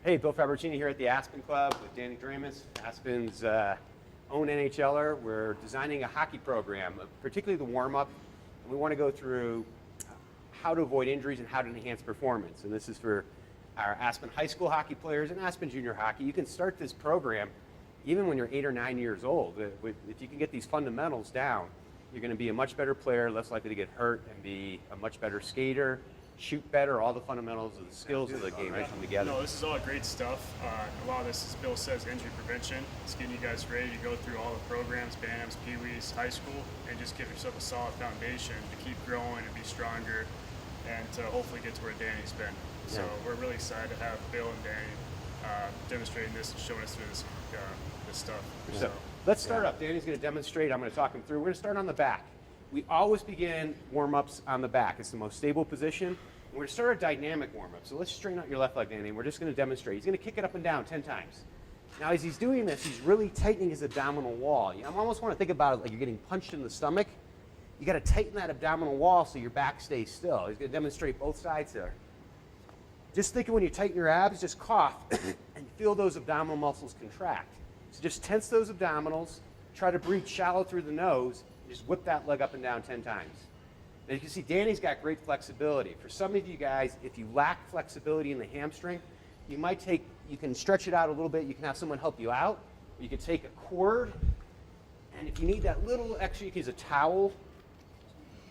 Hey, Bill Fabercini here at the Aspen Club with Danny Dramus, Aspen's own NHLer. We're designing a hockey program, particularly the warm-up, and we want to go through how to avoid injuries and how to enhance performance. And this is for our Aspen high school hockey players and Aspen junior hockey. You can start this program even when you're 8 or 9 years old. If you can get these fundamentals down, you're going to be a much better player, less likely to get hurt, and be a much better skater, shoot better. All the fundamentals of the skills of the game come together. No, this is all great stuff. A lot of this, as Bill says, injury prevention. It's getting you guys ready to go through all the programs, BAMs, Pee-wees, high school, and just give yourself a solid foundation to keep growing and be stronger and to hopefully get to where Danny's been. So we're really excited to have Bill and Danny demonstrating this and showing us through this stuff. So let's start up. Danny's going to demonstrate. I'm going to talk him through. We're going to start on the back. We always begin warm-ups on the back. It's the most stable position. And we're going to start a dynamic warm-up. So let's straighten out your left leg, Danny. We're just going to demonstrate. He's going to kick it up and down 10 times. Now, as he's doing this, he's really tightening his abdominal wall. You almost want to think about it like you're getting punched in the stomach. You got to tighten that abdominal wall so your back stays still. He's going to demonstrate both sides there. Just think of when you tighten your abs, just cough and feel those abdominal muscles contract. So just tense those abdominals, try to breathe shallow through the nose, just whip that leg up and down 10 times. Now you can see Danny's got great flexibility. For some of you guys, if you lack flexibility in the hamstring, you can stretch it out a little bit, you can have someone help you out, or you can take a cord, and if you need that little extra, you can use a towel,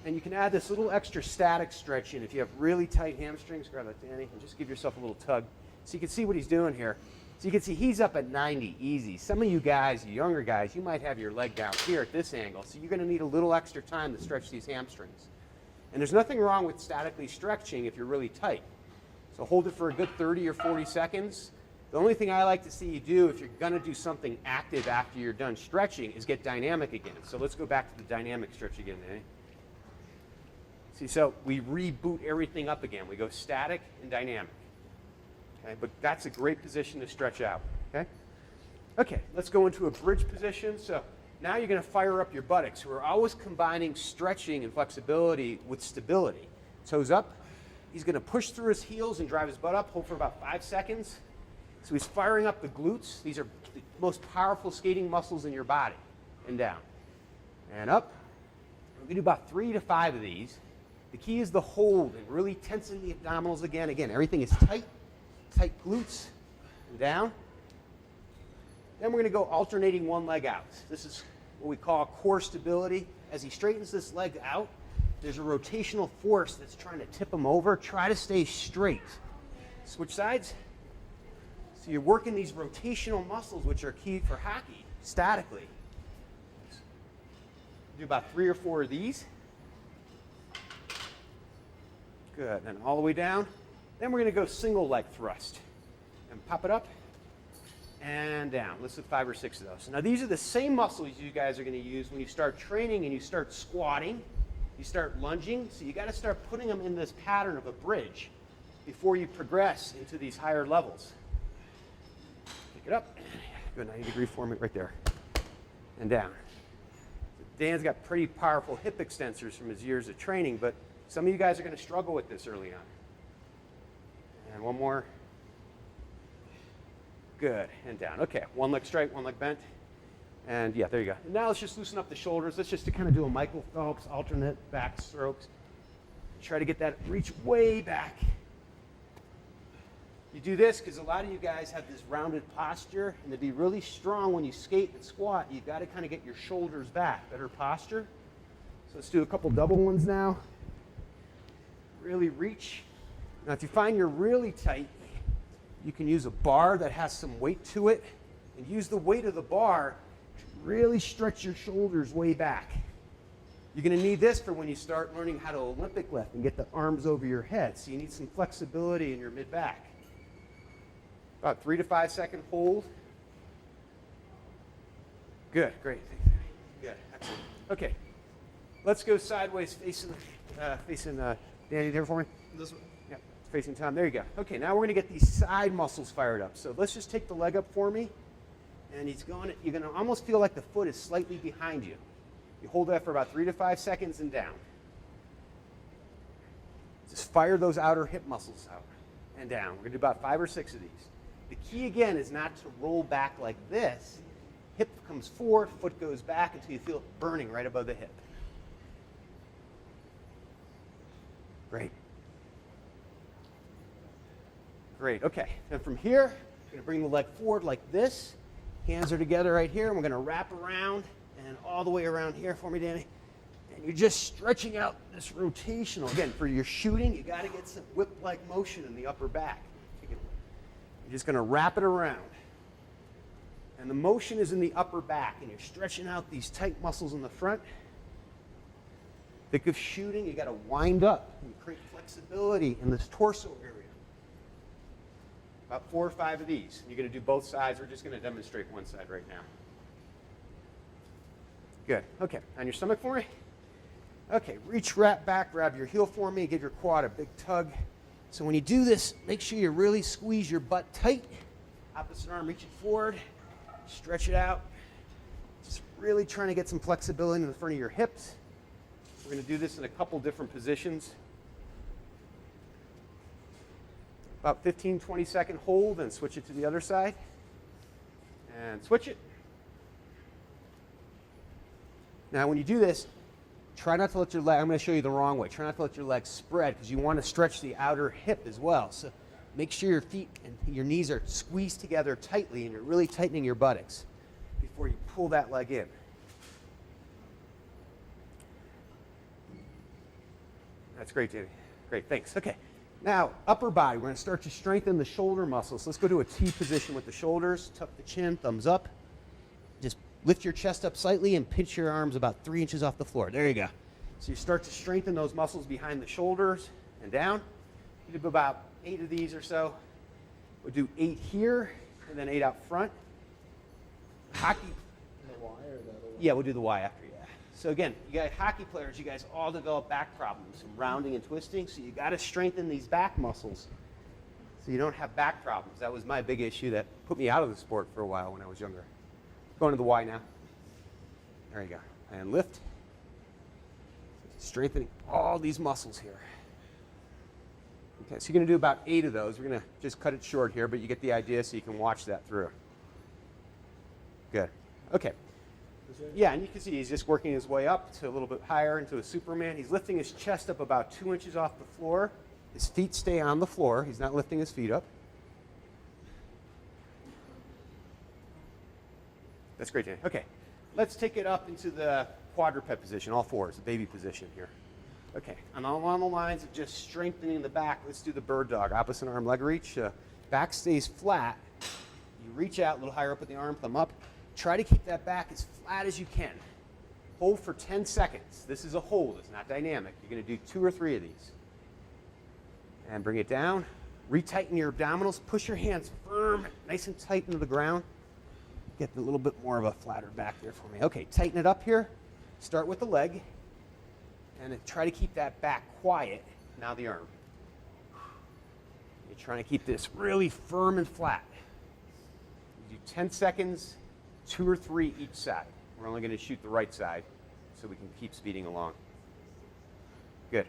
and you can add this little extra static stretch in. If you have really tight hamstrings, grab that, Danny, and just give yourself a little tug. So you can see what he's doing here. So you can see he's up at 90 easy. Some of you guys, you younger guys, you might have your leg down here at this angle, so you're going to need a little extra time to stretch these hamstrings. And there's nothing wrong with statically stretching if you're really tight. So hold it for a good 30 or 40 seconds. The only thing I like to see you do if you're going to do something active after you're done stretching is get dynamic again. So let's go back to the dynamic stretch again, Danny. See, so we reboot everything up again. We go static and dynamic. Okay, but that's a great position to stretch out. Okay, let's go into a bridge position. So now you're going to fire up your buttocks. We're always combining stretching and flexibility with stability. Toes up. He's going to push through his heels and drive his butt up. Hold for about 5 seconds. So he's firing up the glutes. These are the most powerful skating muscles in your body. And down. And up. We're going to do about 3 to 5 of these. The key is the hold and really tensing the abdominals again. Again, everything is tight. Tight glutes, and down. Then we're going to go alternating one leg out. This is what we call core stability. As he straightens this leg out, there's a rotational force that's trying to tip him over. Try to stay straight. Switch sides. So you're working these rotational muscles, which are key for hockey, statically. Do about 3 or 4 of these. Good, and all the way down. Then we're going to go single leg thrust and pop it up and down. Let's do 5 or 6 of those. Now these are the same muscles you guys are going to use when you start training and you start squatting, you start lunging. So you got to start putting them in this pattern of a bridge before you progress into these higher levels. Pick it up. Good 90-degree forming right there. And down. Dan's got pretty powerful hip extensors from his years of training, but some of you guys are going to struggle with this early on. And one more. Good, and down. Okay, one leg straight, one leg bent. And yeah, there you go. And now let's just loosen up the shoulders. Let's just kind of do a Michael Phelps alternate back strokes. Try to get that reach way back. You do this because a lot of you guys have this rounded posture, and to be really strong when you skate and squat, you've got to kind of get your shoulders back. Better posture. So let's do a couple double ones now. Really reach. Now, if you find you're really tight, you can use a bar that has some weight to it and use the weight of the bar to really stretch your shoulders way back. You're going to need this for when you start learning how to Olympic lift and get the arms over your head. So you need some flexibility in your mid-back. About 3 to 5 second hold. Good, great. Good, excellent. Okay, let's go sideways facing Danny there for me. This one. Yeah, facing Tom. There you go. Okay, now we're going to get these side muscles fired up. So let's just take the leg up for me. And you're going to almost feel like the foot is slightly behind you. You hold that for about 3 to 5 seconds and down. Just fire those outer hip muscles out and down. We're going to do about 5 or 6 of these. The key again is not to roll back like this. Hip comes forward, foot goes back until you feel it burning right above the hip. Great. Great, okay. And from here, we're gonna bring the leg forward like this. Hands are together right here, and we're gonna wrap around and all the way around here for me, Danny. And you're just stretching out this rotational. Again, for your shooting, you gotta get some whip-like motion in the upper back. You're just gonna wrap it around. And the motion is in the upper back, and you're stretching out these tight muscles in the front. Think of shooting, you gotta wind up and create flexibility in this torso area. About 4 or 5 of these. You're gonna do both sides. We're just gonna demonstrate one side right now. Good, okay, on your stomach for me. Okay, reach, wrap back, grab your heel for me, give your quad a big tug. So when you do this, make sure you really squeeze your butt tight. Opposite arm, reach it forward, stretch it out. Just really trying to get some flexibility in the front of your hips. We're gonna do this in a couple different positions. About 15, 20-second hold and switch it to the other side. And switch it. Now when you do this, try not to let your leg, I'm going to show you the wrong way. Try not to let your legs spread because you want to stretch the outer hip as well. So make sure your feet and your knees are squeezed together tightly and you're really tightening your buttocks before you pull that leg in. That's great, Jamie. Great, thanks. Okay. Now, upper body, we're going to start to strengthen the shoulder muscles. Let's go to a T position with the shoulders. Tuck the chin, thumbs up. Just lift your chest up slightly and pinch your arms about 3 inches off the floor. There you go. So you start to strengthen those muscles behind the shoulders and down. You do about 8 of these or so. We'll do 8 here and then 8 out front. Hockey. The Y or the other way? Yeah, we'll do the Y after, yeah. So again, you got hockey players, you guys all develop back problems from rounding and twisting, so you got to strengthen these back muscles so you don't have back problems. That was my big issue that put me out of the sport for a while when I was younger. Going to the Y now. There you go. And lift. Strengthening all these muscles here. Okay, so you're going to do about 8 of those. We're going to just cut it short here, but you get the idea so you can watch that through. Good. Okay. Yeah, and you can see he's just working his way up to a little bit higher into a Superman. He's lifting his chest up about 2 inches off the floor. His feet stay on the floor. He's not lifting his feet up. That's great, Danny. Okay, let's take it up into the quadruped position, all fours, the baby position here. Okay, and along the lines of just strengthening the back, let's do the bird dog. Opposite arm leg reach. Back stays flat. You reach out a little higher up with the arm, thumb up. Try to keep that back as flat as you can. Hold for 10 seconds. This is a hold, it's not dynamic. You're going to do 2 or 3 of these. And bring it down. Retighten your abdominals. Push your hands firm, nice and tight into the ground. Get a little bit more of a flatter back there for me. Okay, tighten it up here. Start with the leg. And then try to keep that back quiet. Now the arm. You're trying to keep this really firm and flat. You do 10 seconds. 2 or 3 each side. We're only going to shoot the right side so we can keep speeding along. Good.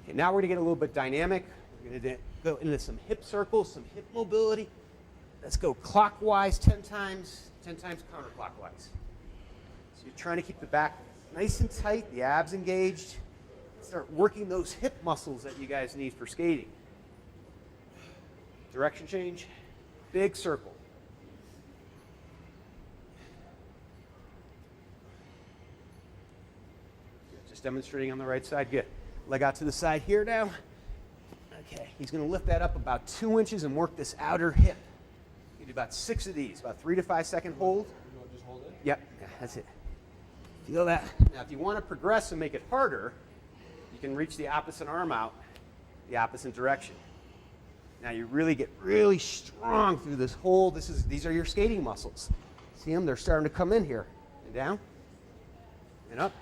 Okay, now we're going to get a little bit dynamic. We're going to go into some hip circles, some hip mobility. Let's go clockwise 10 times counterclockwise. So you're trying to keep the back nice and tight, the abs engaged. Start working those hip muscles that you guys need for skating. Direction change, big circle. Demonstrating on the right side. Good. Leg out to the side here now. Okay, he's going to lift that up about 2 inches and work this outer hip. You do about 6 of these, about 3 to 5 second hold. You want to just hold it? Yep, yeah, that's it. Feel that? Now, if you want to progress and make it harder, you can reach the opposite arm out the opposite direction. Now you really get really strong through this hold. These are your skating muscles. See them? They're starting to come in here and down and up.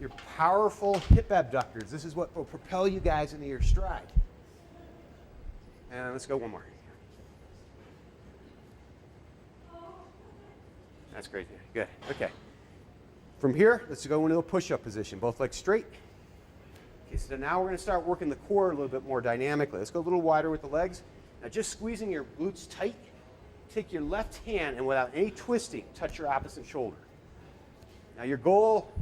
Your powerful hip abductors. This is what will propel you guys into your stride. And let's go one more. That's great. Good. Okay. From here, let's go into a push-up position. Both legs straight. Okay, so now we're going to start working the core a little bit more dynamically. Let's go a little wider with the legs. Now just squeezing your glutes tight, take your left hand and without any twisting, touch your opposite shoulder. Now your goal,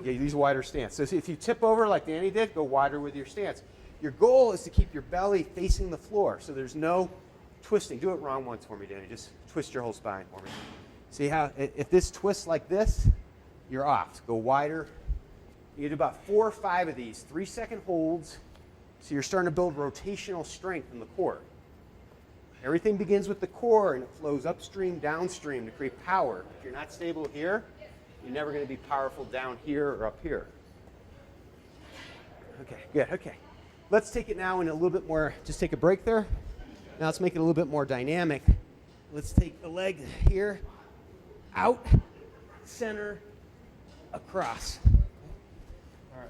use a wider stance. So if you tip over like Danny did, go wider with your stance. Your goal is to keep your belly facing the floor, so there's no twisting. Do it wrong once for me, Danny. Just twist your whole spine for me. See how, if this twists like this, you're off. So go wider. You do about 4 or 5 of these 3-second holds, so you're starting to build rotational strength in the core. Everything begins with the core and it flows upstream, downstream to create power. If you're not stable here, you're never going to be powerful down here or up here. Okay, good, okay. Let's take it now in a little bit more, just take a break there. Now let's make it a little bit more dynamic. Let's take the leg here, out, center, across. All right.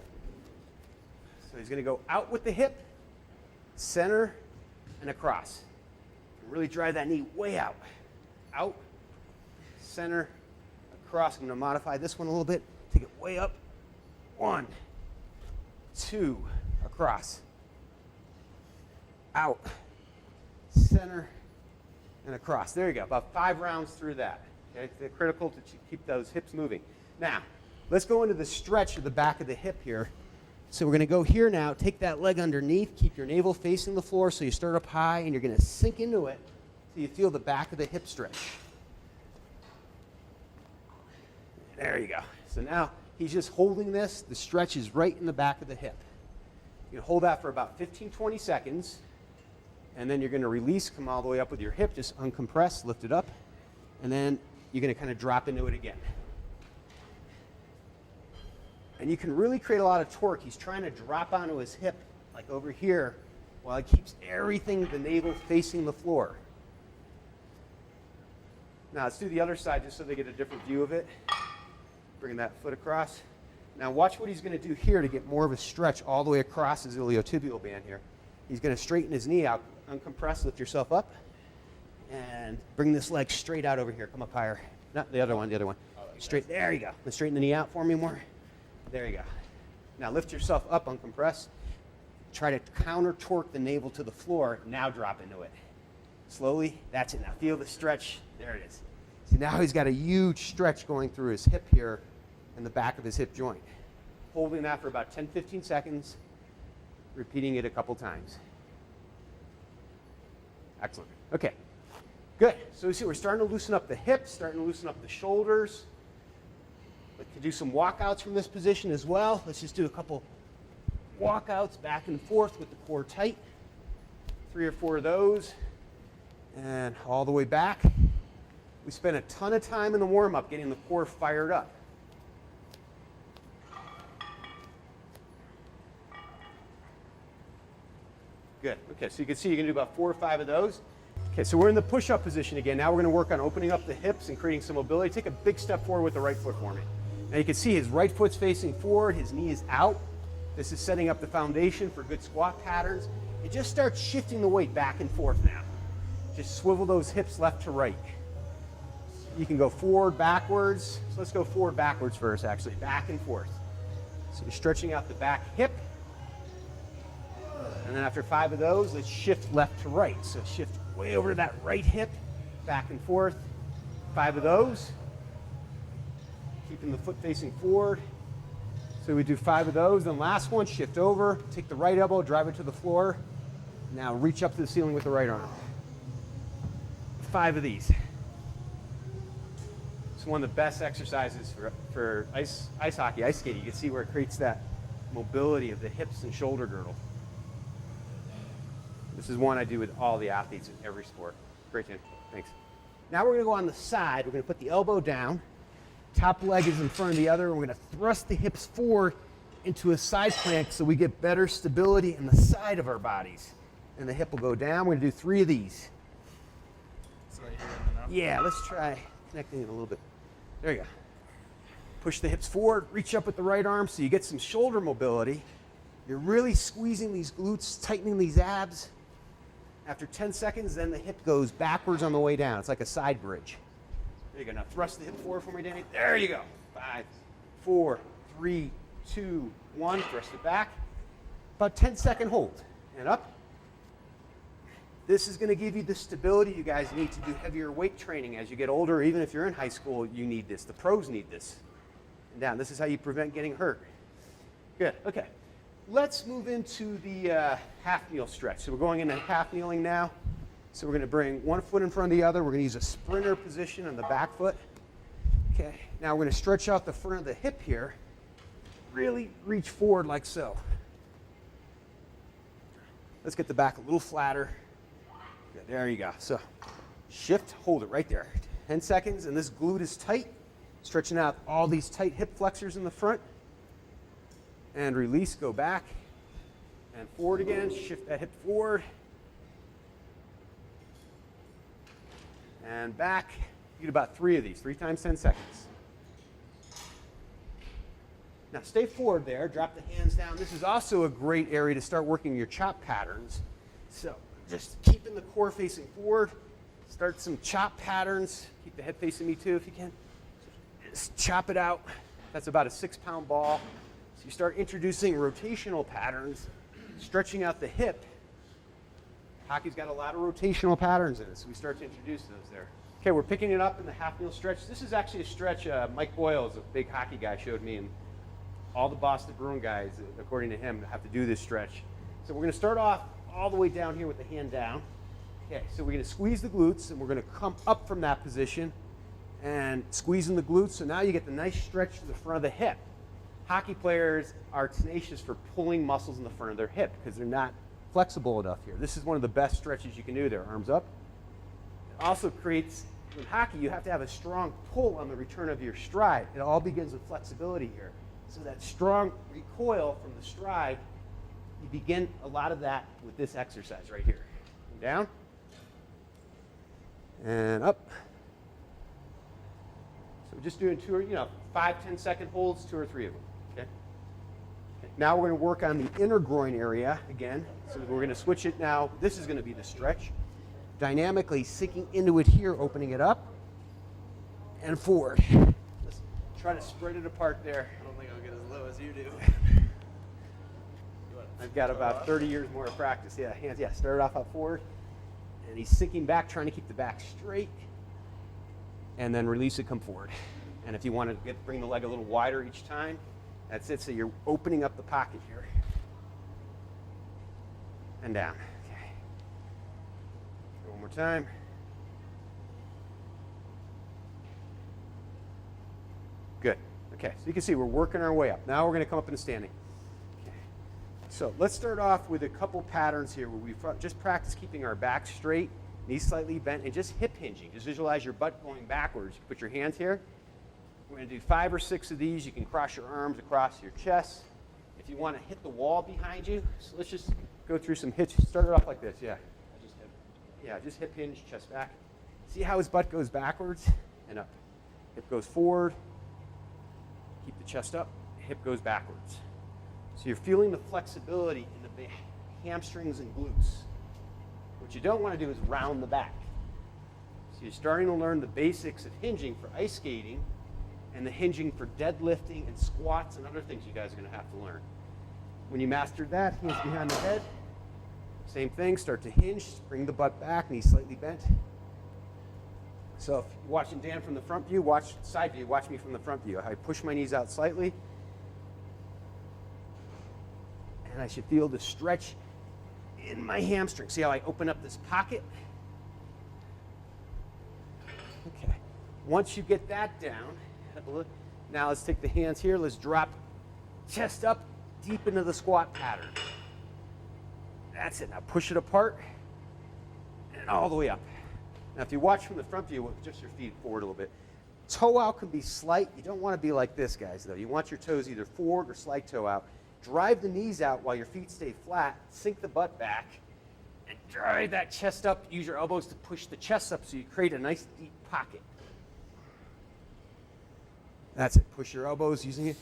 So he's going to go out with the hip, center, and across. Really drive that knee way out. Out, center, across. I'm going to modify this one a little bit. Take it way up. 1, 2, across. Out, center, and across. There you go. About 5 rounds through that. Okay, they're critical to keep those hips moving. Now, let's go into the stretch of the back of the hip here. So we're going to go here now. Take that leg underneath. Keep your navel facing the floor so you start up high, and you're going to sink into it so you feel the back of the hip stretch. There you go. So now he's just holding this. The stretch is right in the back of the hip. You hold that for about 15-20 seconds. And then you're going to release, come all the way up with your hip, just uncompress, lift it up, and then you're going to kind of drop into it again. And you can really create a lot of torque. He's trying to drop onto his hip, like over here, while he keeps everything, the navel facing the floor. Now let's do the other side just so they get a different view of it. Bring that foot across. Now watch what he's going to do here to get more of a stretch all the way across his iliotibial band here. He's going to straighten his knee out, uncompress, lift yourself up, and bring this leg straight out over here. Come up higher. Not the other one, the other one. Straight, there you go. Let's straighten the knee out for me more. There you go. Now lift yourself up, uncompress. Try to counter torque the navel to the floor. Now drop into it. Slowly, that's it. Now feel the stretch. There it is. See, now he's got a huge stretch going through his hip here and the back of his hip joint. Holding that for about 10-15 seconds. Repeating it a couple times. Excellent. Okay, good. So you see we're starting to loosen up the hips, starting to loosen up the shoulders. We can do some walkouts from this position as well. Let's just do a couple walkouts back and forth with the core tight. 3 or 4 of those. And all the way back. We spent a ton of time in the warm-up getting the core fired up. Good. Okay, so you can see you can do about 4 or 5 of those. Okay, so we're in the push-up position again. Now we're going to work on opening up the hips and creating some mobility. Take a big step forward with the right foot for me. Now you can see his right foot's facing forward, his knee is out. This is setting up the foundation for good squat patterns. And just start shifting the weight back and forth now. Just swivel those hips left to right. You can go forward, backwards. So let's go forward, backwards first, actually. Back and forth. So you're stretching out the back hip. And then after 5 of those, let's shift left to right. So shift way over to that right hip, back and forth. 5 of those. Keeping the foot facing forward. So we do 5 of those. Then last one, shift over, take the right elbow, drive it to the floor. Now reach up to the ceiling with the right arm. 5 of these. It's one of the best exercises for ice hockey, ice skating. You can see where it creates that mobility of the hips and shoulder girdle. This is one I do with all the athletes in every sport. Great, Tim. Thanks. Now we're going to go on the side. We're going to put the elbow down. Top leg is in front of the other. We're going to thrust the hips forward into a side plank so we get better stability in the side of our bodies. And the hip will go down. We're going to do 3 of these. So right here enough? Yeah, let's try connecting it a little bit. There you go. Push the hips forward. Reach up with the right arm so you get some shoulder mobility. You're really squeezing these glutes, tightening these abs. After 10 seconds, then the hip goes backwards on the way down. It's like a side bridge. There you go. Now thrust the hip forward for me, Danny. There you go. 5, 4, 3, 2, 1. Thrust it back. About 10-second hold. And up. This is going to give you the stability you guys need to do heavier weight training as you get older. Even if you're in high school, you need this. The pros need this. And down. This is how you prevent getting hurt. Good. Okay. Let's move into the half kneel stretch. So we're going into half kneeling now. So we're going to bring one foot in front of the other. We're going to use a sprinter position on the back foot. Okay. Now we're going to stretch out the front of the hip here. Really reach forward like so. Let's get the back a little flatter. Good. There you go. So shift, hold it right there. 10 seconds, and this glute is tight. Stretching out all these tight hip flexors in the front. And release, go back. And forward again. Shift that hip forward. And back. You get about 3 of these, 3 times 10 seconds. Now stay forward there, drop the hands down. This is also a great area to start working your chop patterns. So just keeping the core facing forward, start some chop patterns. Keep the head facing me too if you can. Just chop it out. That's about a 6-pound ball. So you start introducing rotational patterns, stretching out the hip. Hockey's got a lot of rotational patterns in it, so we start to introduce those there. Okay, we're picking it up in the half kneel stretch. This is actually a stretch Mike Boyle, a big hockey guy, showed me, and all the Boston Bruin guys, according to him, have to do this stretch. So we're going to start off all the way down here with the hand down. Okay, so we're going to squeeze the glutes, and we're going to come up from that position and squeezing the glutes. So now you get the nice stretch to the front of the hip. Hockey players are tenacious for pulling muscles in the front of their hip because they're not flexible enough here. This is one of the best stretches you can do there, arms up. It also creates, in hockey, you have to have a strong pull on the return of your stride. It all begins with flexibility here. So that strong recoil from the stride, you begin a lot of that with this exercise right here. And down, and up. So we're just doing 5-10 second holds, 2 or 3 of them. Okay. Now we're going to work on the inner groin area again. So we're going to switch it now. This is going to be the stretch. Dynamically sinking into it here, opening it up, and forward. Let's try to spread it apart there. I don't think I'll get as low as you do. I've got about 30 years more of practice. Yeah, hands, yeah, start off up forward. And he's sinking back, trying to keep the back straight. And then release it, come forward. And if you want to bring the leg a little wider each time, that's it. So you're opening up the pocket here. And down. Okay. One more time. Good. Okay, so you can see we're working our way up. Now we're going to come up into standing. Okay. So let's start off with a couple patterns here where we just practice keeping our back straight, knees slightly bent, and just hip hinging. Just visualize your butt going backwards. You put your hands here. We're going to do 5 or 6 of these. You can cross your arms across your chest. If you want to hit the wall behind you, so let's just go through some hits. Start it off like this, yeah. Just hip hinge, chest back. See how his butt goes backwards and up. Hip goes forward. Keep the chest up. Hip goes backwards. So you're feeling the flexibility in the hamstrings and glutes. What you don't want to do is round the back. So you're starting to learn the basics of hinging for ice skating and the hinging for deadlifting and squats and other things you guys are going to have to learn. When you mastered that, hands behind the head. Same thing, start to hinge, bring the butt back, knees slightly bent. So if you're watching Dan from the front view, watch side view, watch me from the front view. I push my knees out slightly. And I should feel the stretch in my hamstring. See how I open up this pocket? Okay. Once you get that down, now let's take the hands here. Let's drop chest up deep into the squat pattern. That's it. Now push it apart and all the way up. Now if you watch from the front view, just your feet forward a little bit. Toe out can be slight. You don't want to be like this, guys, though. You want your toes either forward or slight toe out. Drive the knees out while your feet stay flat. Sink the butt back. And drive that chest up. Use your elbows to push the chest up so you create a nice deep pocket. That's it. Push your elbows using it.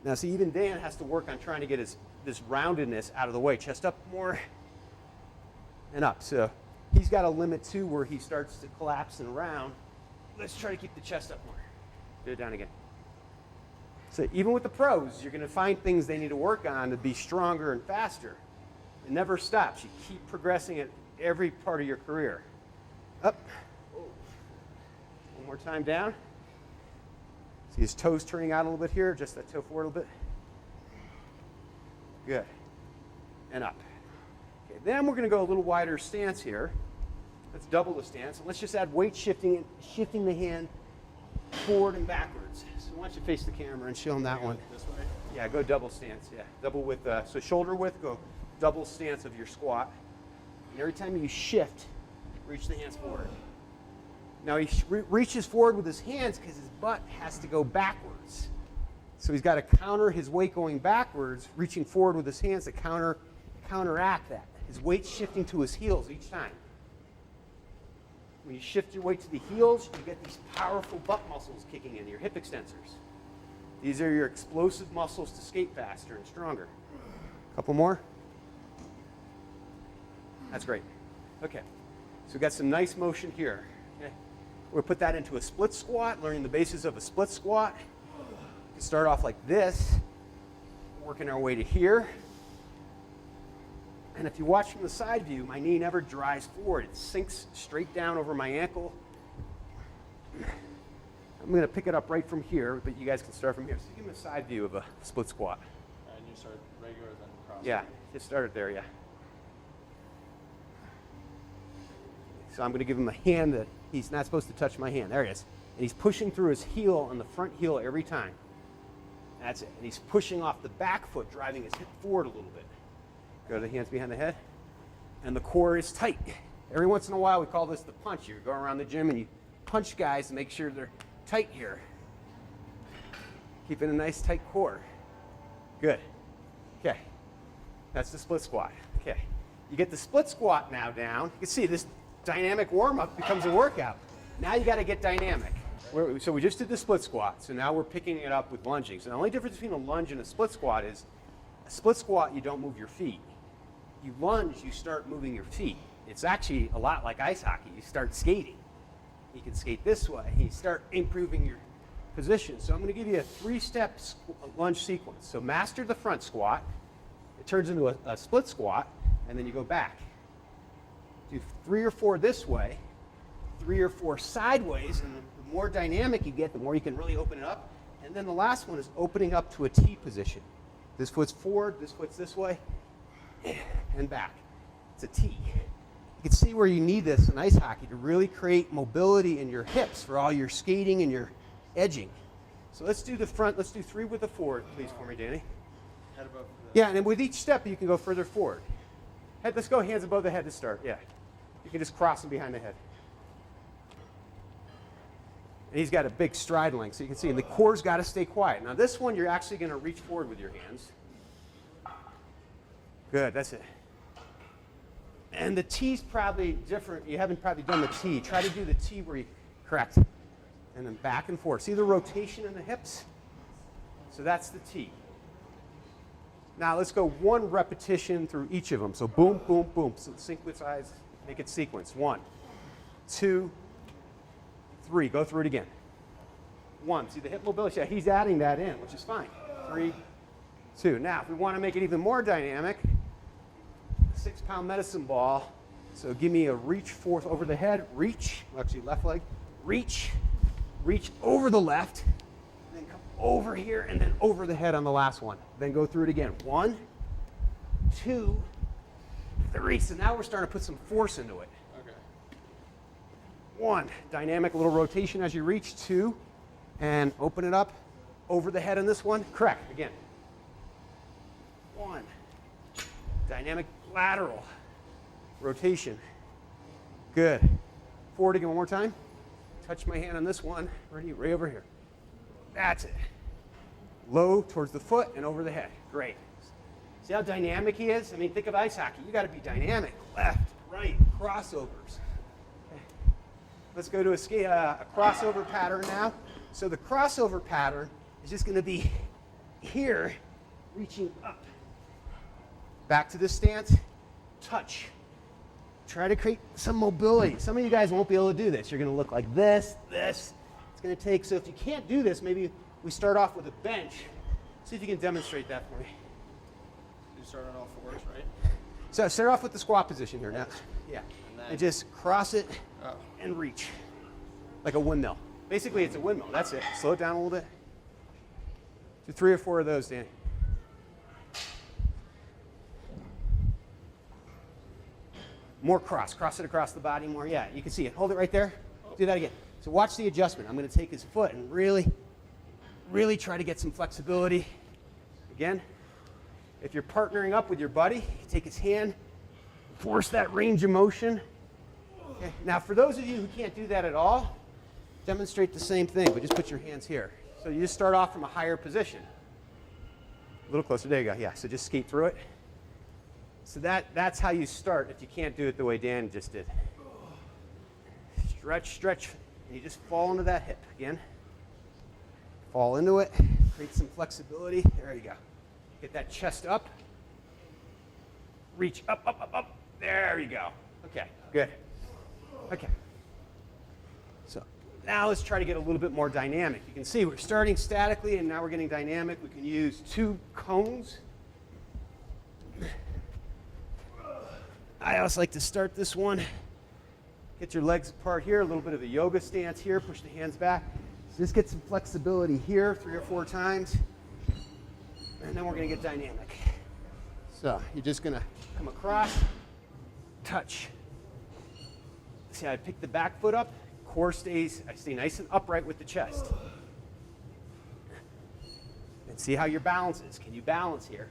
Now see, even Dan has to work on trying to get this roundedness out of the way. Chest up more and up. So he's got a limit too where he starts to collapse and round. Let's try to keep the chest up more. Do it down again. So even with the pros, you're going to find things they need to work on to be stronger and faster. It never stops. You keep progressing it every part of your career. Up. One more time down. See his toes turning out a little bit here, just that toe forward a little bit. Good. And up. Okay, then we're going to go a little wider stance here. Let's double the stance. And let's just add weight shifting the hand forward and backwards. So why don't you face the camera and show them that one. This way? Yeah, go double stance. Yeah, double width. So shoulder width, go double stance of your squat. And every time you shift, reach the hands forward. Now he reaches forward with his hands because his butt has to go backwards. So he's got to counter his weight going backwards, reaching forward with his hands to counteract that. His weight's shifting to his heels each time. When you shift your weight to the heels, you get these powerful butt muscles kicking in, your hip extensors. These are your explosive muscles to skate faster and stronger. Couple more. That's great. Okay, so we've got some nice motion here. Okay. We'll put that into a split squat, learning the basis of a split squat. We can start off like this, working our way to here. And if you watch from the side view, my knee never drives forward. It sinks straight down over my ankle. I'm going to pick it up right from here, but you guys can start from here. So give me a side view of a split squat. And you start regular, then cross. Yeah, just start it there, yeah. So I'm going to give him a hand that he's not supposed to touch my hand. There he is. And he's pushing through his heel on the front heel every time. That's it. And he's pushing off the back foot, driving his hip forward a little bit. Go to the hands behind the head. And the core is tight. Every once in a while, we call this the punch. You go around the gym and you punch guys to make sure they're tight here. Keeping a nice tight core. Good. Okay. That's the split squat. Okay. You get the split squat now down. You can see this dynamic warm-up becomes a workout. Now you got to get dynamic. So we just did the split squat. So now we're picking it up with lunging. So the only difference between a lunge and a split squat is a split squat, you don't move your feet. You lunge, you start moving your feet. It's actually a lot like ice hockey. You start skating. You can skate this way. You start improving your position. So I'm going to give you a 3-step lunge sequence. So master the front squat. It turns into a split squat, and then you go back. Do 3 or 4 this way, 3 or 4 sideways, and the more dynamic you get, the more you can really open it up. And then the last one is opening up to a T position. This foot's forward, this foot's this way, and back. It's a T. You can see where you need this in ice hockey to really create mobility in your hips for all your skating and your edging. So let's do the front. Let's do 3 with the forward, please, for me, Danny. Head above the... Yeah, and then with each step, you can go further forward. Let's go hands above the head to start, yeah. You can just cross them behind the head. And he's got a big stride length, so you can see, and the core's got to stay quiet. Now this one, you're actually going to reach forward with your hands. Good, that's it. And the T's probably different. You haven't probably done the T. Try to do the T where you, correct. And then back and forth. See the rotation in the hips? So that's the T. Now let's go 1 repetition through each of them. So boom, boom, boom. So sequence eyes, make it sequence. 1, 2, 3. Go through it again. 1. See the hip mobility? Yeah, he's adding that in, which is fine. 3, 2. Now, if we want to make it even more dynamic, 6-pound medicine ball. So give me a reach forth over the head. Reach. Actually, left leg. Reach. Reach over the left. Then come over here and then over the head on the last one. Then go through it again. 1, 2, 3. So now we're starting to put some force into it. Okay. 1, dynamic little rotation as you reach. 2, and open it up over the head on this one. Correct, again. 1, dynamic lateral rotation. Good. Forward again one more time. Touch my hand on this one, right over here. That's it. Low towards the foot and over the head. Great. See how dynamic he is? I mean, think of ice hockey. You got to be dynamic. Left, right, crossovers. Okay. Let's go to a crossover pattern now. So the crossover pattern is just going to be here, reaching up. Back to this stance, touch. Try to create some mobility. Some of you guys won't be able to do this. You're going to look like this. It's going to take, so if you can't do this, maybe we start off with a bench. See if you can demonstrate that for me. You start on all 4s, right? So start off with the squat position here now. Yeah. then- And just cross it Oh. and reach. Like a windmill. Basically, it's a windmill. That's it. Slow it down a little bit. Do 3 or 4 of those, Danny. More cross. Cross it across the body more. Yeah, you can see it. Hold it right there. Do that again. So watch the adjustment. I'm going to take his foot and really, really try to get some flexibility. Again, if you're partnering up with your buddy, you take his hand, force that range of motion. Okay. Now, for those of you who can't do that at all, demonstrate the same thing, but just put your hands here. So you just start off from a higher position. A little closer. There you go. Yeah, so just skate through it. So that's how you start if you can't do it the way Dan just did. Stretch, stretch, and you just fall into that hip again. Fall into it, create some flexibility. There you go. Get that chest up. Reach up, up, up, up. There you go. Okay, good. Okay. So now let's try to get a little bit more dynamic. You can see we're starting statically and now we're getting dynamic. We can use 2 cones. I always like to start this one. Get your legs apart here, a little bit of a yoga stance here, push the hands back. So just get some flexibility here 3 or 4 times, and then we're gonna get dynamic. So you're just gonna come across, touch. See how I pick the back foot up? Core stays, I stay nice and upright with the chest. And see how your balance is. Can you balance here?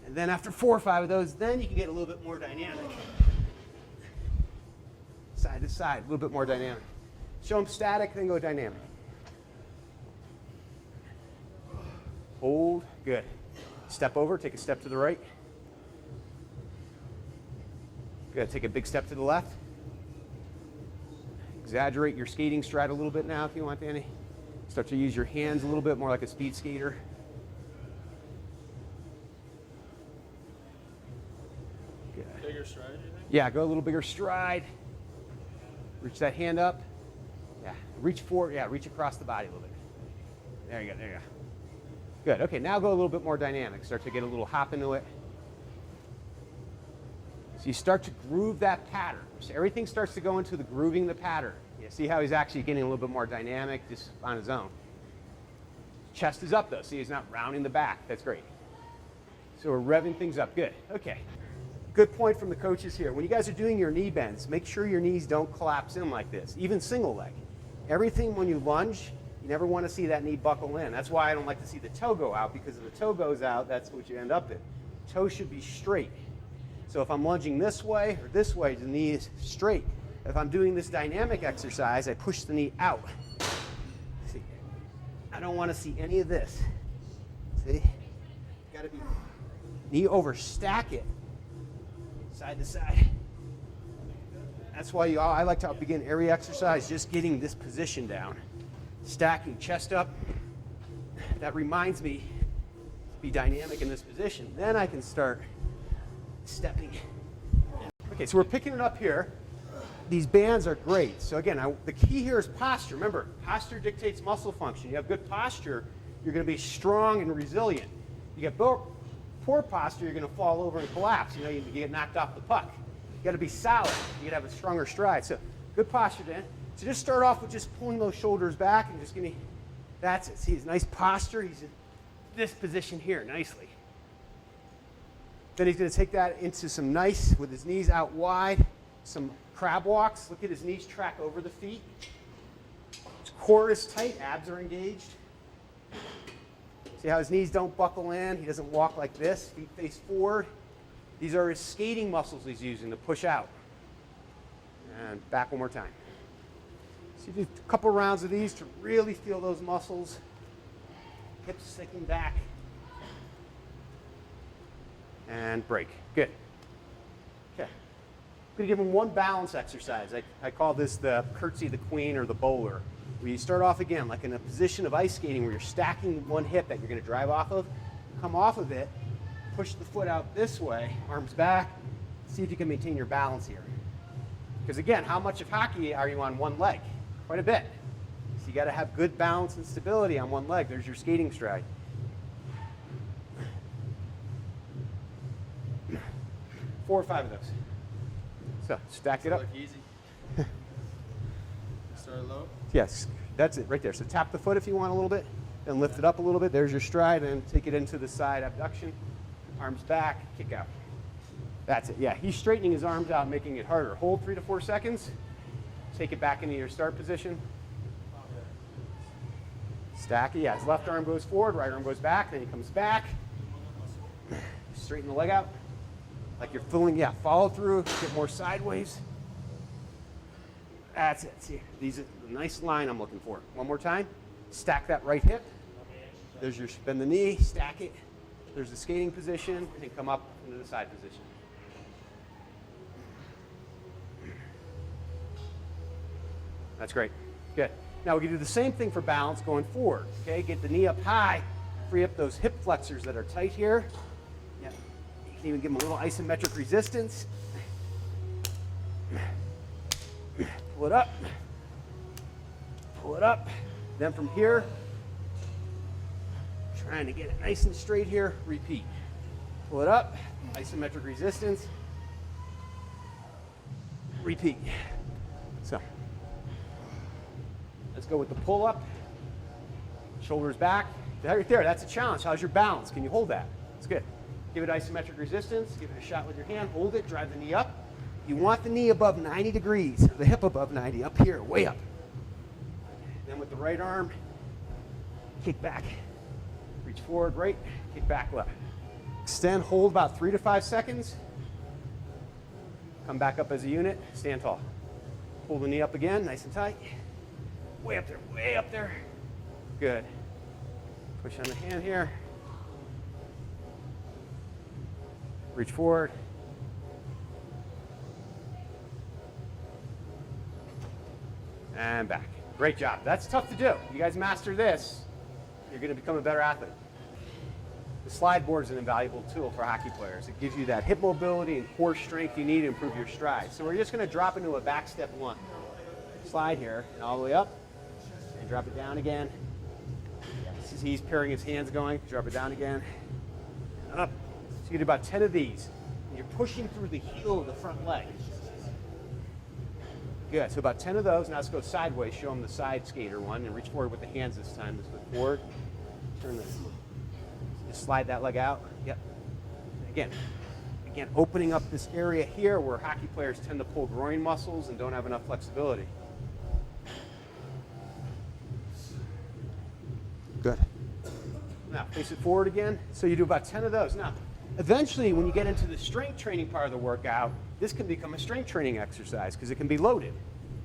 And then after 4 or 5 of those, then you can get a little bit more dynamic. Side to side, a little bit more dynamic. Show them static, then go dynamic. Hold, good. Step over, take a step to the right. Good, take a big step to the left. Exaggerate your skating stride a little bit now if you want, Danny. Start to use your hands a little bit more like a speed skater. Bigger stride, you think? Yeah, go a little bigger stride. Reach that hand up. Yeah, reach forward. Yeah, reach across the body a little bit. There you go, there you go. Good, okay, now go a little bit more dynamic. Start to get a little hop into it. So you start to groove that pattern. So everything starts to go into the grooving the pattern. You see how he's actually getting a little bit more dynamic just on his own. Chest is up though, see he's not rounding the back. That's great. So we're revving things up, good, okay. Good point from the coaches here. When you guys are doing your knee bends, make sure your knees don't collapse in like this, even single leg. Everything when you lunge, you never want to see that knee buckle in. That's why I don't like to see the toe go out, because if the toe goes out, that's what you end up in. Toe should be straight. So if I'm lunging this way or this way, the knee is straight. If I'm doing this dynamic exercise, I push the knee out. See, I don't want to see any of this. See, got to be knee over, stack it. Side to side. That's why I like to begin every exercise just getting this position down. Stacking chest up. That reminds me to be dynamic in this position. Then I can start stepping. Okay, so we're picking it up here. These bands are great. So again, the key here is posture. Remember, posture dictates muscle function. You have good posture, you're going to be strong and resilient. You get poor posture, you're going to fall over and collapse. You know, you get knocked off the puck. You got to be solid. You got to have a stronger stride. So good posture, Dan. So just start off with just pulling those shoulders back and just give me, that's it. See his nice posture. He's in this position here nicely. Then he's going to take that into some nice, with his knees out wide, some crab walks. Look at his knees track over the feet. His core is tight, abs are engaged. See how his knees don't buckle in? He doesn't walk like this, feet face forward. These are his skating muscles he's using to push out. And back one more time. So you do a couple rounds of these to really feel those muscles. Hips sticking back. And break. Good. Okay. I'm going to give him one balance exercise. I call this the curtsy the queen or the bowler. Where you start off again like in a position of ice skating where you're stacking one hip that you're going to drive off of. Come off of it. Push the foot out this way. Arms back. See if you can maintain your balance here. Because again, how much of hockey are you on one leg? Quite a bit. So you got to have good balance and stability on one leg. There's your skating stride. 4 or 5 of those. So stack it up. Look easy. Start low. Yes, that's it right there. So tap the foot if you want a little bit, then lift it up a little bit. There's your stride, and take it into the side abduction. Arms back, kick out. That's it. Yeah, he's straightening his arms out, making it harder. Hold 3 to 4 seconds. Take it back into your start position. Stack it. Yeah, his left arm goes forward, right arm goes back, then he comes back. Straighten the leg out. Like you're filling, yeah, follow through, get more sideways. That's it. See, these are the nice line I'm looking for. One more time. Stack that right hip. There's your bend the knee, stack it. There's the skating position, and then come up into the side position. That's great. Good. Now we can do the same thing for balance going forward. Okay, get the knee up high, free up those hip flexors that are tight here. Yeah. You can even give them a little isometric resistance. Pull it up. Pull it up. Then from here, trying to get it nice and straight here, repeat. Pull it up, isometric resistance. Repeat. So, let's go with the pull up. Shoulders back. Right there, that's a challenge. How's your balance? Can you hold that? That's good. Give it isometric resistance. Give it a shot with your hand. Hold it, drive the knee up. You want the knee above 90 degrees, the hip above 90, up here, way up. Then with the right arm, kick back. Reach forward, right, kick back, left. Extend, hold about 3 to 5 seconds. Come back up as a unit, stand tall. Pull the knee up again, nice and tight. Way up there, way up there. Good. Push on the hand here. Reach forward. And back. Great job. That's tough to do. You guys master this, you're going to become a better athlete. The slide board is an invaluable tool for hockey players. It gives you that hip mobility and core strength you need to improve your stride. So we're just going to drop into a back step 1. Slide here, and all the way up, and drop it down again. As he's pairing his hands going, drop it down again, up. So you do about 10 of these. And you're pushing through the heel of the front leg. Good, so about 10 of those. Now let's go sideways, show them the side skater one, and reach forward with the hands this time. This foot forward, turn this, just slide that leg out. Yep. Again, opening up this area here where hockey players tend to pull groin muscles and don't have enough flexibility. Good. Now, face it forward again. So you do about 10 of those. Now, eventually, when you get into the strength training part of the workout, this can become a strength training exercise because it can be loaded.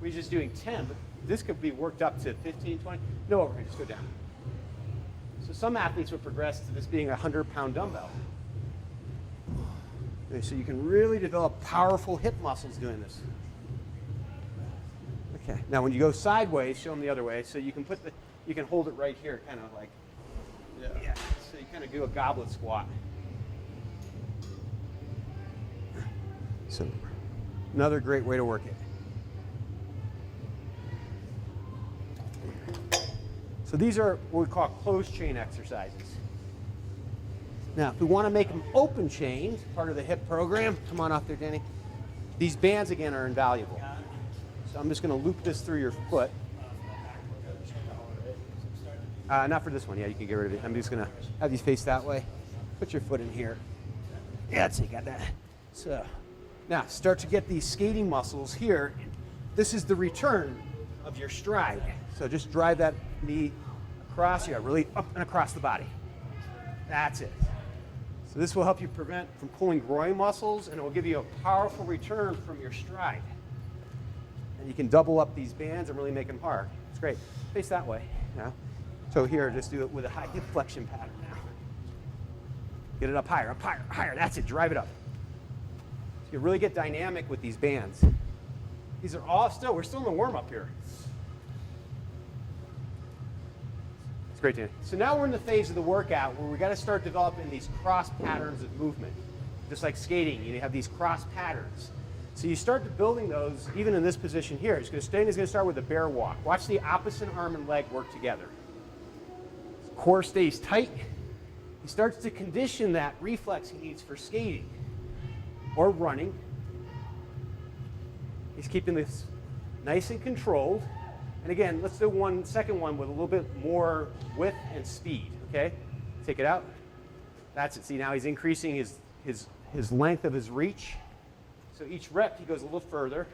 We're just doing 10, but this could be worked up to 15, 20. No overhead, just go down. So some athletes would progress to this being a 100-pound dumbbell. Okay, so you can really develop powerful hip muscles doing this. Okay, now when you go sideways, show them the other way. So you can you can hold it right here, kind of like, yeah. So you kind of do a goblet squat. So another great way to work it. So these are what we call closed chain exercises. Now, if we want to make them open chains, part of the HIP program, come on off there, Danny. These bands, again, are invaluable. So I'm just going to loop this through your foot. Not for this one. Yeah, you can get rid of it. I'm just going to have these face that way. Put your foot in here. Yeah, that's it. Got that. So now start to get these skating muscles here. This is the return of your stride. So just drive that knee across. Yeah, really up and across the body. That's it. So this will help you prevent from pulling groin muscles, and it will give you a powerful return from your stride. And you can double up these bands and really make them hard. It's great. Face that way now. So here, just do it with a high hip flexion pattern now. Get it up higher, higher. That's it. Drive it up. So you really get dynamic with these bands. These are all we're still in the warm-up here. It's great, Danny. So now we're in the phase of the workout where we got to start developing these cross patterns of movement. Just like skating, you have these cross patterns. So you start building those even in this position here. He's going to start with a bear walk. Watch the opposite arm and leg work together. Core stays tight. He starts to condition that reflex he needs for skating. or running. He's keeping this nice and controlled. And again, let's do one second one with a little bit more width and speed, okay? Take it out. That's it. See, now he's increasing his length of his reach. So each rep, he goes a little further.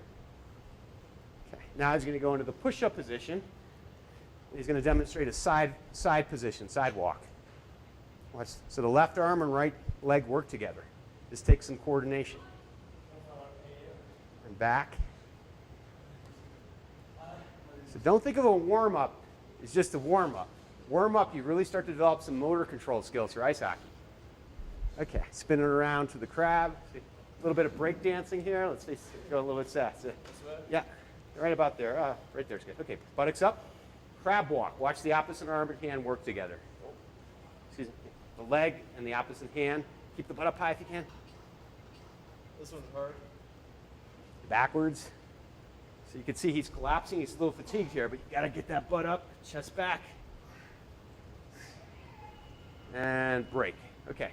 Okay. Now he's going to go into the push-up position. He's going to demonstrate a side position, side walk. Watch. So the left arm and right leg work together. This takes some coordination. And back. So don't think of a warm-up as just a warm-up. Warm-up, you really start to develop some motor control skills for ice hockey. Okay, spin it around to the crab. A little bit of break dancing here. Let's see, go a little bit fast. Yeah, right about there. Right there's good. Okay, buttocks up. Crab walk. Watch the opposite arm and hand work together. Excuse me. The leg and the opposite hand. Keep the butt up high if you can. This one's hard. Backwards. So you can see he's collapsing. He's a little fatigued here, but you got to get that butt up, chest back. And break. Okay.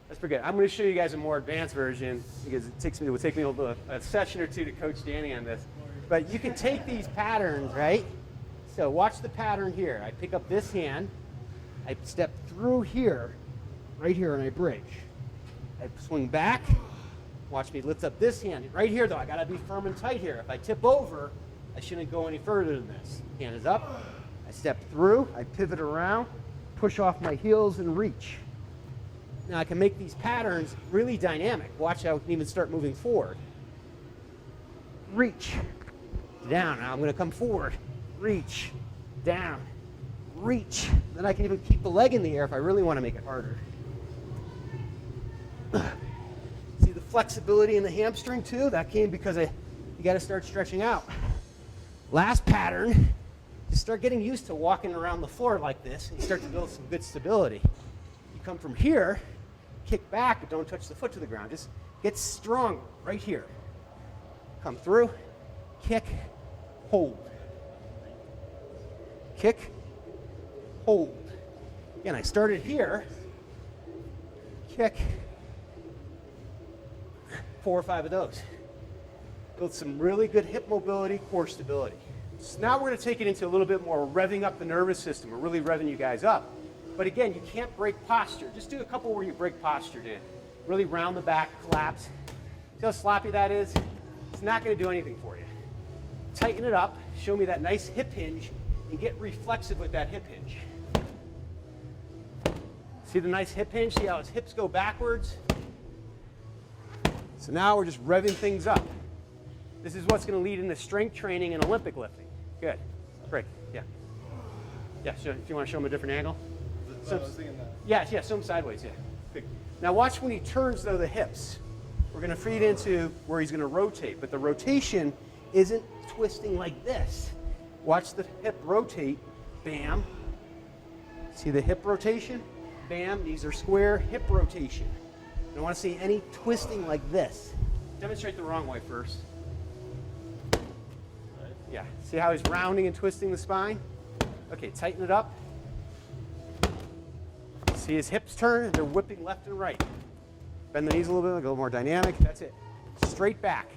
That's pretty good. I'm going to show you guys a more advanced version because it would take me a session or two to coach Danny on this. But you can take these patterns, right? So watch the pattern here. I pick up this hand. I step through here, right here, and I break. I swing back. Watch me lift up this hand. Right here, though, I got to be firm and tight here. If I tip over, I shouldn't go any further than this. Hand is up. I step through. I pivot around, push off my heels, and reach. Now, I can make these patterns really dynamic. Watch how I can even start moving forward. Reach. Down. Now I'm going to come forward. Reach. Down. Reach. Then I can even keep the leg in the air if I really want to make it harder. See the flexibility in the hamstring too? That came because you got to start stretching out. Last pattern, just start getting used to walking around the floor like this and you start to build some good stability. You come from here, kick back, but don't touch the foot to the ground. Just get strong right here. Come through, kick, hold. Kick, hold. Again, I started here, kick, 4 or 5 of those. Build some really good hip mobility, core stability. So now we're going to take it into a little bit more revving up the nervous system. We're really revving you guys up. But again, you can't break posture. Just do a couple where you break posture, dude. Really round the back, collapse. See how sloppy that is? It's not going to do anything for you. Tighten it up. Show me that nice hip hinge and get reflexive with that hip hinge. See the nice hip hinge? See how his hips go backwards? So now we're just revving things up. This is what's going to lead into strength training and Olympic lifting. Good. Great. Yeah. Yeah, so if you want to show him a different angle. I was thinking that. Yeah, show him sideways, yeah. Good. Now watch when he turns, though, the hips. We're going to feed into where he's going to rotate, but the rotation isn't twisting like this. Watch the hip rotate. Bam. See the hip rotation? Bam. These are square hip rotation. I don't want to see any twisting like this. Demonstrate the wrong way first. Yeah, see how he's rounding and twisting the spine? Okay, tighten it up. See his hips turn, they're whipping left and right. Bend the knees a little bit, a little more dynamic. That's it. Straight back.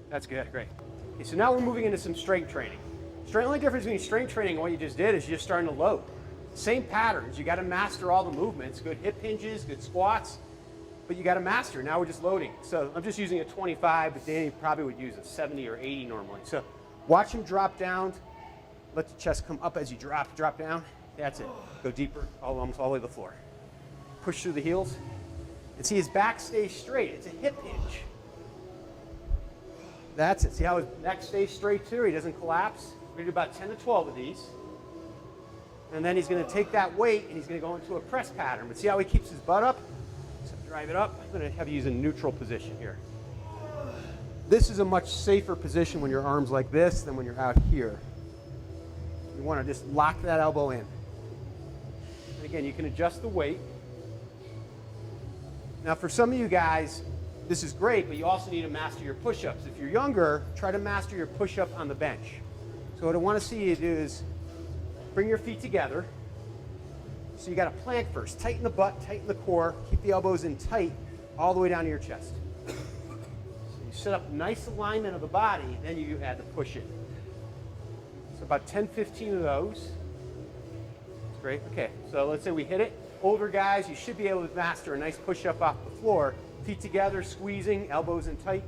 That's good, great. Okay, so now we're moving into some strength training. The only difference between strength training and what you just did is you're just starting to load. Same patterns, you got to master all the movements, good hip hinges, good squats, but you got to master. Now we're just loading. So I'm just using a 25, but Danny probably would use a 70 or 80 normally. So watch him drop down, let the chest come up as you drop down. That's it. Go deeper, almost all the way to the floor. Push through the heels, and see his back stays straight. It's a hip hinge. That's it. See how his neck stays straight too? He doesn't collapse. We're going to do about 10 to 12 of these. And then he's going to take that weight and he's going to go into a press pattern. But see how he keeps his butt up? So drive it up. I'm going to have you use a neutral position here. This is a much safer position when your arm's like this than when you're out here. You want to just lock that elbow in. And again, you can adjust the weight. Now for some of you guys, this is great, but you also need to master your push-ups. If you're younger, try to master your push-up on the bench. So what I want to see you do is bring your feet together, So you got to plank first. Tighten the butt, tighten the core, keep the elbows in tight all the way down to your chest. So you set up nice alignment of the body, then you add the push in. So about 10, 15 of those. That's great. Okay, so let's say we hit it. Older guys, you should be able to master a nice push-up off the floor. Feet together, squeezing, elbows in tight.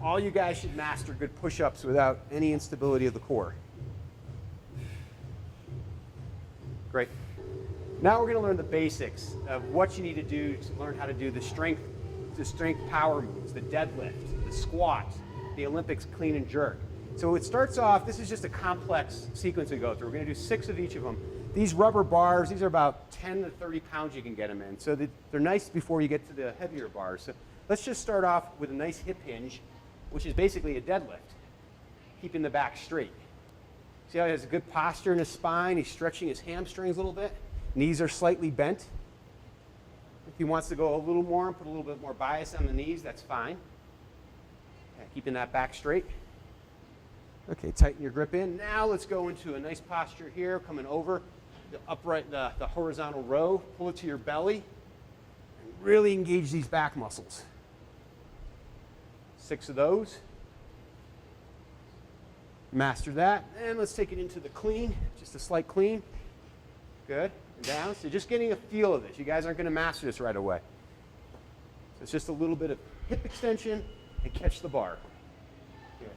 All you guys should master good push-ups without any instability of the core. Great. Now we're going to learn the basics of what you need to do to learn how to do the strength power moves, the deadlift, the squat, the Olympics clean and jerk. So it starts off, this is just a complex sequence we go through. We're going to do 6 of each of them. These rubber bars, these are about 10 to 30 pounds you can get them in. So they're nice before you get to the heavier bars. So let's just start off with a nice hip hinge, which is basically a deadlift, keeping the back straight. See how he has a good posture in his spine? He's stretching his hamstrings a little bit. Knees are slightly bent. If he wants to go a little more and put a little bit more bias on the knees, that's fine. Okay, keeping that back straight. Okay, tighten your grip in. Now let's go into a nice posture here, coming over the upright, the horizontal row. Pull it to your belly and really engage these back muscles. 6 of those. Master that. And let's take it into the clean, just a slight clean. Good. And down. So just getting a feel of this. You guys aren't going to master this right away. So it's just a little bit of hip extension and catch the bar. Good.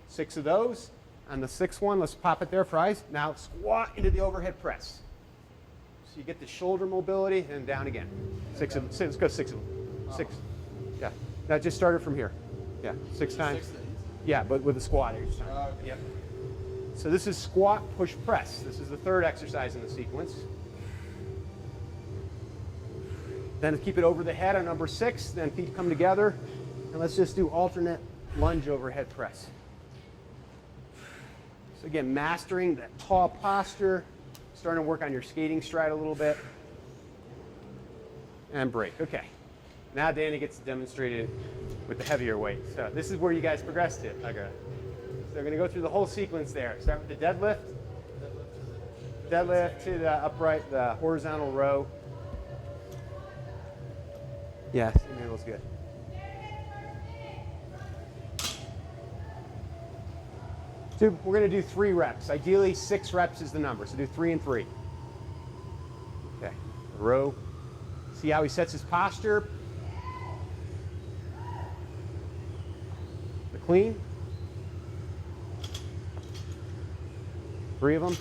6 of those. On the 6th one, let's pop it there for eyes. Now squat into the overhead press. So you get the shoulder mobility and down again. 6 of them. Let's go 6 of them. 6. Yeah. Now just start it from here. Yeah. 6 times. 6 days. Yeah, but with a squat each time. Okay. Yep. So this is squat, push, press. This is the 3rd exercise in the sequence. Then keep it over the head on number 6. Then feet come together. And let's just do alternate lunge overhead press. So again, mastering that tall posture. Starting to work on your skating stride a little bit. And break. Okay. Now Danny gets to demonstrate it with the heavier weight. So this is where you guys progress to. Okay. So we're going to go through the whole sequence there. Start with the deadlift. Deadlift to the upright, the horizontal row. Yeah, same handle's good. So we're going to do 3 reps. Ideally, 6 reps is the number. So do 3 and 3. Okay. Row. See how he sets his posture. The clean. 3 of them.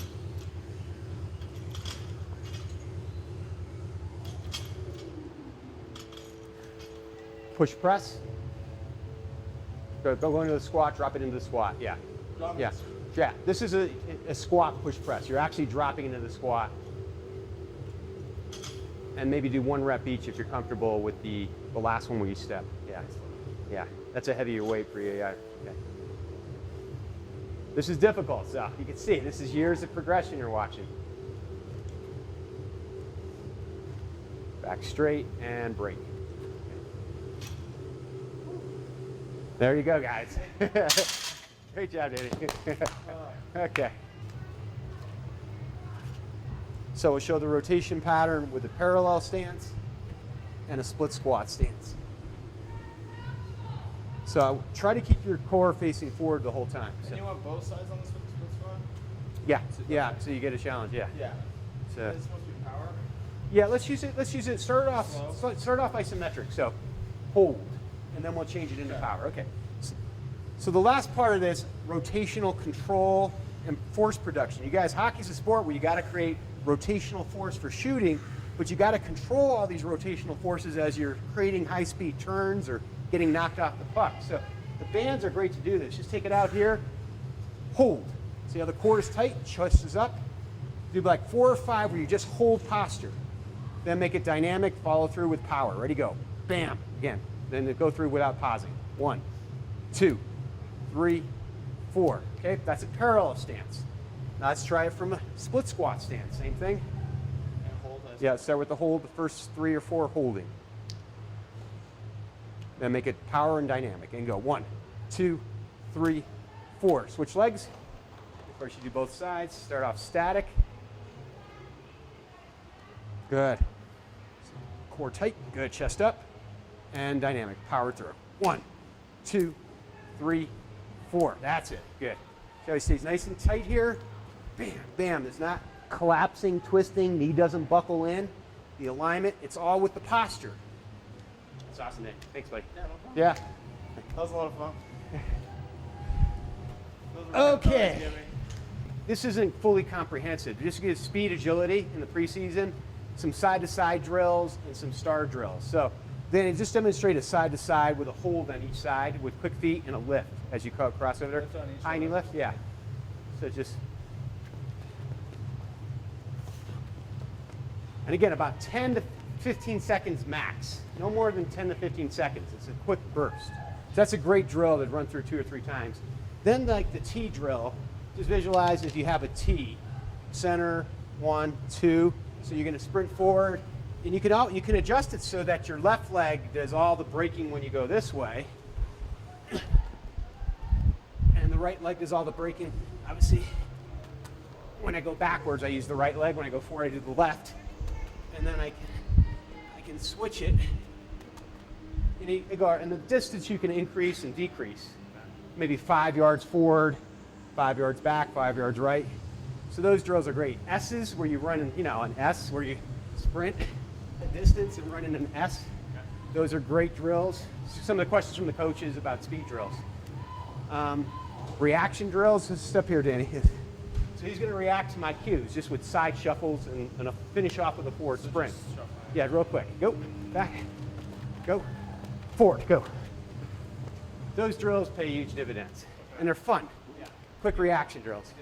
Push press. Go into the squat, drop it into the squat. Yeah. Yeah. Yeah. This is a squat push press. You're actually dropping into the squat. And maybe do 1 rep each if you're comfortable with the last one where you step. Yeah. Yeah. That's a heavier weight for you. Yeah. Okay. This is difficult, so you can see this is years of progression you're watching. Back straight and break. There you go, guys. Great job, Danny. Okay. So we'll show the rotation pattern with a parallel stance and a split squat stance. So try to keep your core facing forward the whole time. So, And you want both sides on the split squat? yeah, yeah. So you get a challenge. Yeah. Yeah. So, It's supposed to be power? yeah. Let's use it. Let's use it. Start off isometric. So hold, and then we'll change it into power. Okay. So the last part of this, rotational control and force production. You guys, hockey's a sport where you got to create rotational force for shooting, but you got to control all these rotational forces as you're creating high-speed turns or getting knocked off the puck. So the bands are great to do this. Just take it out here, hold. See how the core is tight, chest is up. Do like 4 or 5 where you just hold posture. Then make it dynamic, follow through with power. Ready, go. Bam, again. Then go through without pausing. 1, 2, 3, 4. Okay, that's a parallel stance. Now let's try it from a split squat stance. Same thing. And hold as Yeah, start with the hold, the first 3 or 4 holding. Then make it power and dynamic. And go 1, 2, 3, 4. Switch legs. Of course, you do both sides. Start off static. Good. Core tight. Good. Chest up. And dynamic. Power through. 1, 2, 3, 4. That's it. Good. See how he stays nice and tight here? Bam, bam. There's not collapsing, twisting. Knee doesn't buckle in. The alignment, it's all with the posture. That's awesome, Nick. Thanks, buddy. Yeah, no problem. Yeah. That was a lot of fun. Okay. This isn't fully comprehensive. Just get speed, agility in the preseason, some side-to-side drills, and some star drills. So then just demonstrate a side-to-side with a hold on each side with quick feet and a lift as you cross over there. Lift on each High knee one. lift, yeah. So just, and again, about 10 to 15 seconds max. No more than 10 to 15 seconds. It's a quick burst. So that's a great drill to run through 2 or 3 times. Then like the T drill, just visualize if you have a T, center, 1, 2. So you're gonna sprint forward, and you can adjust it so that your left leg does all the braking when you go this way, and the right leg does all the braking. Obviously, when I go backwards, I use the right leg. When I go forward, I do the left, and then I can switch it. And the distance you can increase and decrease. Maybe 5 yards forward, 5 yards back, 5 yards right. So those drills are great. S's where you run, an S where you sprint a distance and run in an S. Those are great drills. Some of the questions from the coaches about speed drills. Reaction drills, this is up here, Danny. So he's going to react to my cues just with side shuffles and a finish off with a forward sprint. Yeah, real quick. Go, back, go, forward, go. Those drills pay huge dividends, and they're fun. Quick reaction drills.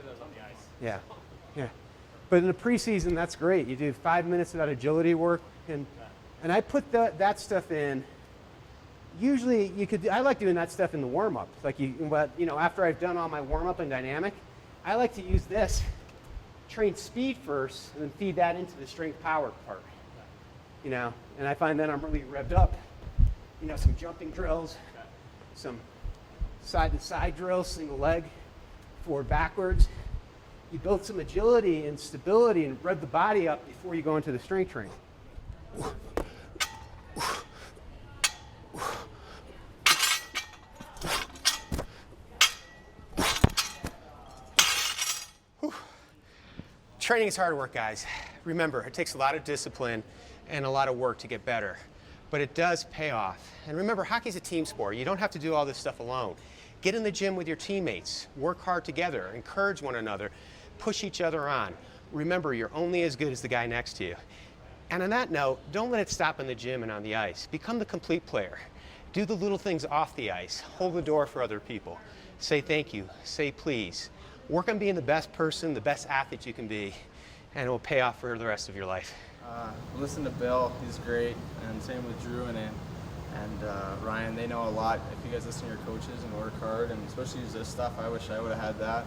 Yeah, yeah. But in the preseason, that's great. You do 5 minutes of that agility work, and I put that stuff in. Usually, I like doing that stuff in the warm up. But after I've done all my warm up and dynamic, I like to use this, train speed first, and then feed that into the strength power part. And I find that I'm really revved up. Some jumping drills, some side-to-side drills, single leg, forward, backwards. You build some agility and stability and rev the body up before you go into the strength training. Training is hard work, guys. Remember, it takes a lot of discipline and a lot of work to get better, but it does pay off. And remember, hockey's a team sport. You don't have to do all this stuff alone. Get in the gym with your teammates, work hard together, encourage one another, push each other on. Remember, you're only as good as the guy next to you. And on that note, don't let it stop in the gym and on the ice. Become the complete player. Do the little things off the ice. Hold the door for other people. Say thank you, say please. Work on being the best person, the best athlete you can be, and it will pay off for the rest of your life. Listen to Bill, he's great, and same with Drew and Ryan. They know a lot. If you guys listen to your coaches and work hard, and especially use this stuff, I wish I would have had that.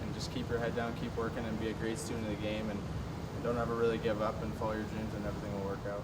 And just keep your head down, keep working, and be a great student of the game, and don't ever really give up and follow your dreams, and everything will work out.